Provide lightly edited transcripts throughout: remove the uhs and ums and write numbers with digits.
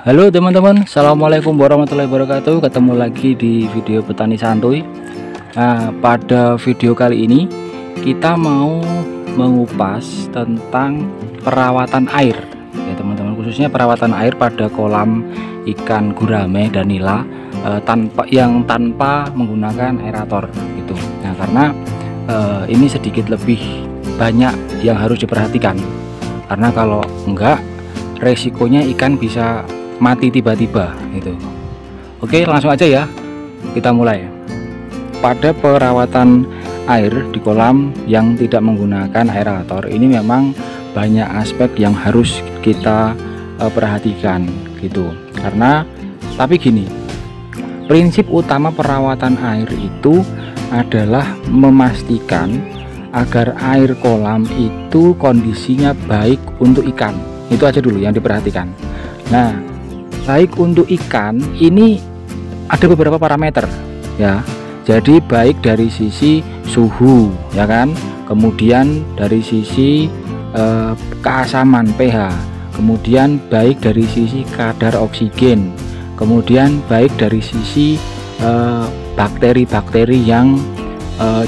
Halo teman-teman, assalamualaikum warahmatullahi wabarakatuh. Ketemu lagi di video petani santuy. Nah, pada video kali ini kita mau mengupas tentang perawatan air ya teman-teman, khususnya perawatan air pada kolam ikan gurame dan nila tanpa menggunakan aerator gitu. Nah, karena ini sedikit lebih banyak yang harus diperhatikan, karena kalau enggak resikonya ikan bisa mati tiba-tiba gitu. Oke, langsung aja ya, kita mulai. Pada perawatan air di kolam yang tidak menggunakan aerator ini memang banyak aspek yang harus kita perhatikan gitu. Karena tapi gini, prinsip utama perawatan air itu adalah memastikan agar air kolam itu kondisinya baik untuk ikan. Itu aja dulu yang diperhatikan. Nah, baik untuk ikan ini ada beberapa parameter ya. Jadi baik dari sisi suhu ya kan, kemudian dari sisi keasaman pH, kemudian baik dari sisi kadar oksigen, kemudian baik dari sisi bakteri-bakteri yang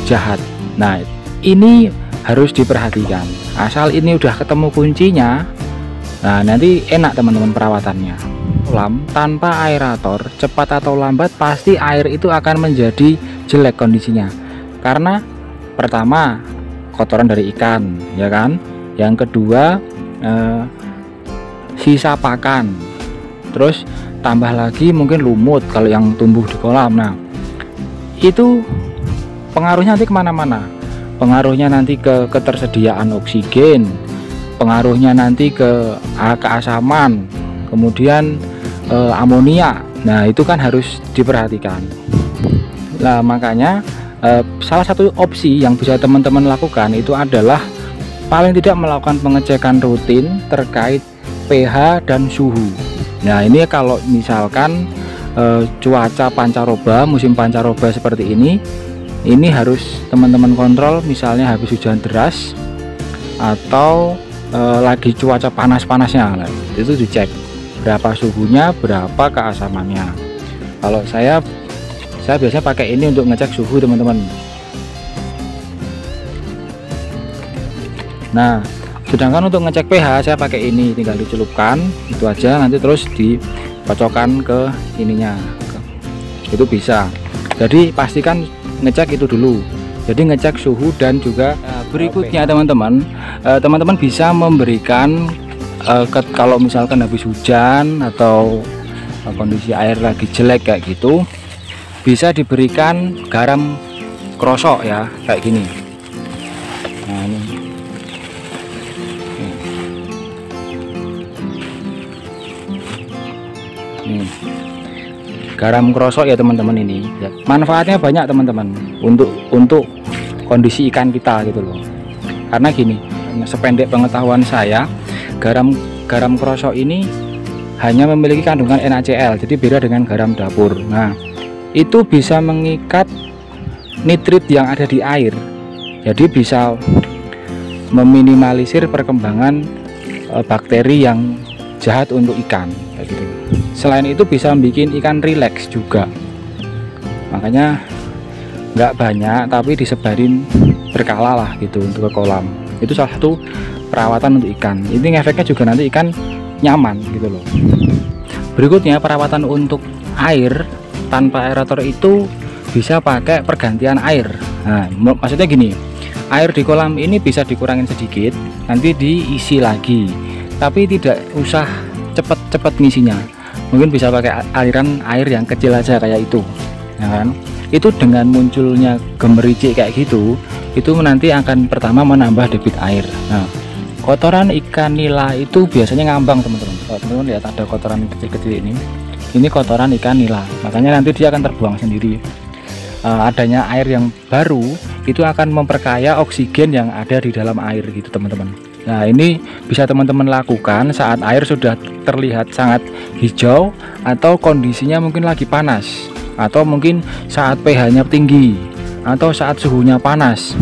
jahat. Nah, ini harus diperhatikan. Asal ini udah ketemu kuncinya, nah nanti enak teman-teman perawatannya. Kolam tanpa aerator cepat atau lambat pasti air itu akan menjadi jelek kondisinya, karena pertama kotoran dari ikan ya kan, yang kedua sisa pakan, terus tambah lagi mungkin lumut kalau yang tumbuh di kolam. Nah, itu pengaruhnya nanti kemana-mana. Pengaruhnya nanti ke ketersediaan oksigen, pengaruhnya nanti ke keasaman, kemudian amonia. Nah, itu kan harus diperhatikan. Nah, makanya salah satu opsi yang bisa teman-teman lakukan itu adalah paling tidak melakukan pengecekan rutin terkait pH dan suhu. Nah, ini kalau misalkan cuaca pancaroba, musim pancaroba seperti ini harus teman-teman kontrol. Misalnya habis hujan deras atau lagi cuaca panas-panasnya, itu dicek berapa suhunya, berapa keasamannya. Kalau saya biasanya pakai ini untuk ngecek suhu teman-teman. Nah, sedangkan untuk ngecek pH saya pakai ini, tinggal dicelupkan itu aja, nanti terus dikocokkan ke ininya, itu bisa. Jadi pastikan ngecek itu dulu, jadi ngecek suhu. Dan juga berikutnya teman-teman bisa memberikan kalau misalkan habis hujan atau kondisi air lagi jelek kayak gitu, bisa diberikan garam krosok ya, kayak gini. Nah, ini garam krosok ya teman-teman. Ini ya, manfaatnya banyak teman-teman untuk kondisi ikan kita gitu loh. Karena gini, sependek pengetahuan saya, garam krosok ini hanya memiliki kandungan NaCl, jadi beda dengan garam dapur. Nah, itu bisa mengikat nitrit yang ada di air, jadi bisa meminimalisir perkembangan bakteri yang jahat untuk ikan kayak gitu. Selain itu bisa bikin ikan rileks juga, makanya nggak banyak tapi disebarin berkala lah gitu untuk ke kolam. Itu salah satu perawatan untuk ikan. Ini efeknya juga nanti ikan nyaman gitu loh. Berikutnya perawatan untuk air tanpa aerator itu bisa pakai pergantian air. Nah, maksudnya gini, air di kolam ini bisa dikurangin sedikit, nanti diisi lagi, tapi tidak usah cepet-cepet ngisinya. Mungkin bisa pakai aliran air yang kecil aja kayak itu ya kan. Itu dengan munculnya gemericik kayak gitu, itu nanti akan pertama menambah debit air. Nah, kotoran ikan nila itu biasanya ngambang teman-teman. Kalau teman-teman lihat ada kotoran kecil-kecil ini kotoran ikan nila, makanya nanti dia akan terbuang sendiri. Adanya air yang baru itu akan memperkaya oksigen yang ada di dalam air gitu teman-teman. Nah, ini bisa teman-teman lakukan saat air sudah terlihat sangat hijau atau kondisinya mungkin lagi panas, atau mungkin saat pH-nya tinggi, atau saat suhunya panas.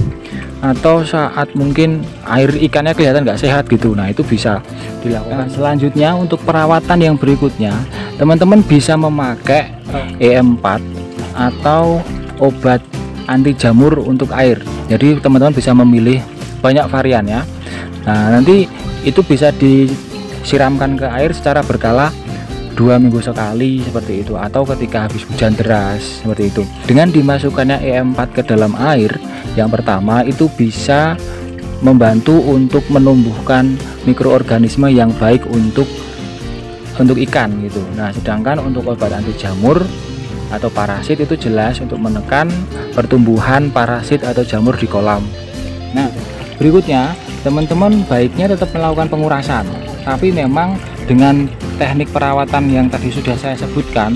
atau saat mungkin air ikannya kelihatan nggak sehat gitu. Nah, itu bisa dilakukan. Selanjutnya untuk perawatan yang berikutnya, teman-teman bisa memakai EM4 atau obat anti jamur untuk air. Jadi teman-teman bisa memilih banyak varian ya. Nah, nanti itu bisa disiramkan ke air secara berkala 2 minggu sekali seperti itu, atau ketika habis hujan deras seperti itu. Dengan dimasukkannya EM4 ke dalam air, yang pertama itu bisa membantu untuk menumbuhkan mikroorganisme yang baik untuk ikan gitu. Nah, sedangkan untuk obat anti jamur atau parasit itu jelas untuk menekan pertumbuhan parasit atau jamur di kolam. Nah, berikutnya teman-teman baiknya tetap melakukan pengurasan, tapi memang dengan teknik perawatan yang tadi sudah saya sebutkan,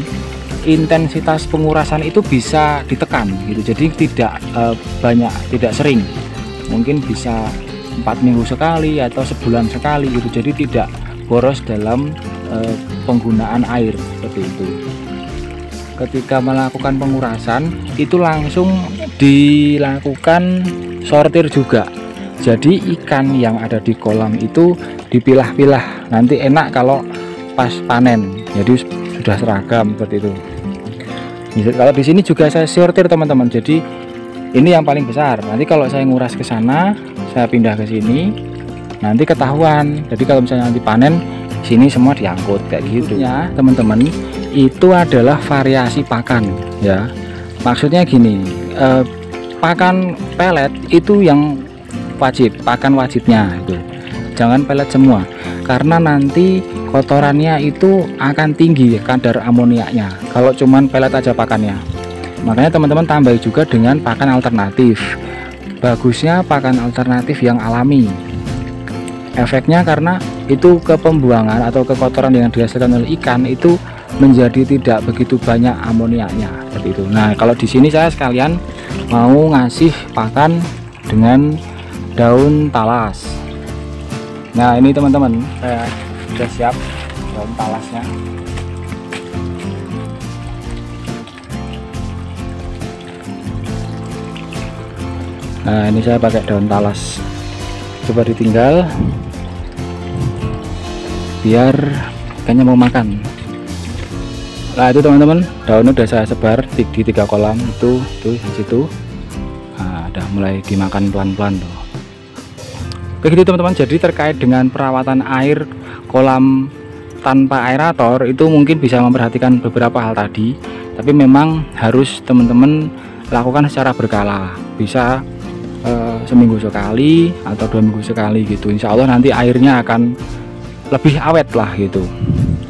intensitas pengurasan itu bisa ditekan gitu. Jadi tidak banyak, tidak sering, mungkin bisa 4 minggu sekali atau sebulan sekali gitu. Jadi tidak boros dalam penggunaan air seperti itu. Ketika melakukan pengurasan itu langsung dilakukan sortir juga. Jadi ikan yang ada di kolam itu dipilah-pilah, nanti enak kalau pas panen. Jadi sudah seragam seperti itu. Kalau di sini juga saya sortir teman-teman. Jadi ini yang paling besar. Nanti kalau saya nguras ke sana, saya pindah ke sini, nanti ketahuan. Jadi kalau misalnya nanti panen, sini semua diangkut kayak gitu. Ya teman-teman, itu adalah variasi pakan ya. Maksudnya gini, pakan pelet itu yang wajib, pakan wajibnya itu. Jangan pelet semua, karena nanti kotorannya itu akan tinggi kadar amoniaknya kalau cuman pelet aja pakannya. Makanya teman-teman tambahi juga dengan pakan alternatif. Bagusnya pakan alternatif yang alami. Efeknya karena itu ke pembuangan atau ke kotoran yang dihasilkan oleh ikan itu menjadi tidak begitu banyak amoniaknya seperti itu. Nah, kalau di sini saya sekalian mau ngasih pakan dengan daun talas. Nah, ini teman-teman, saya sudah siap daun talasnya. Nah, ini saya pakai daun talas. Coba ditinggal biar ikannya mau makan. Nah, itu teman-teman, daunnya udah saya sebar di 3 kolam itu di situ. Nah, udah mulai dimakan pelan-pelan tuh. Oke gitu teman-teman, jadi terkait dengan perawatan air kolam tanpa aerator itu mungkin bisa memperhatikan beberapa hal tadi, tapi memang harus teman-teman lakukan secara berkala. Bisa seminggu sekali atau 2 minggu sekali gitu. Insya Allah nanti airnya akan lebih awet lah gitu.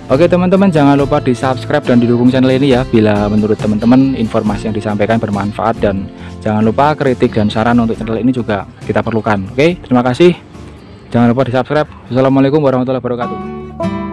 Oke teman-teman, jangan lupa di subscribe dan didukung channel ini ya bila menurut teman-teman informasi yang disampaikan bermanfaat, dan jangan lupa kritik dan saran untuk channel ini juga kita perlukan. Oke, terima kasih, jangan lupa di subscribe. Assalamualaikum warahmatullahi wabarakatuh.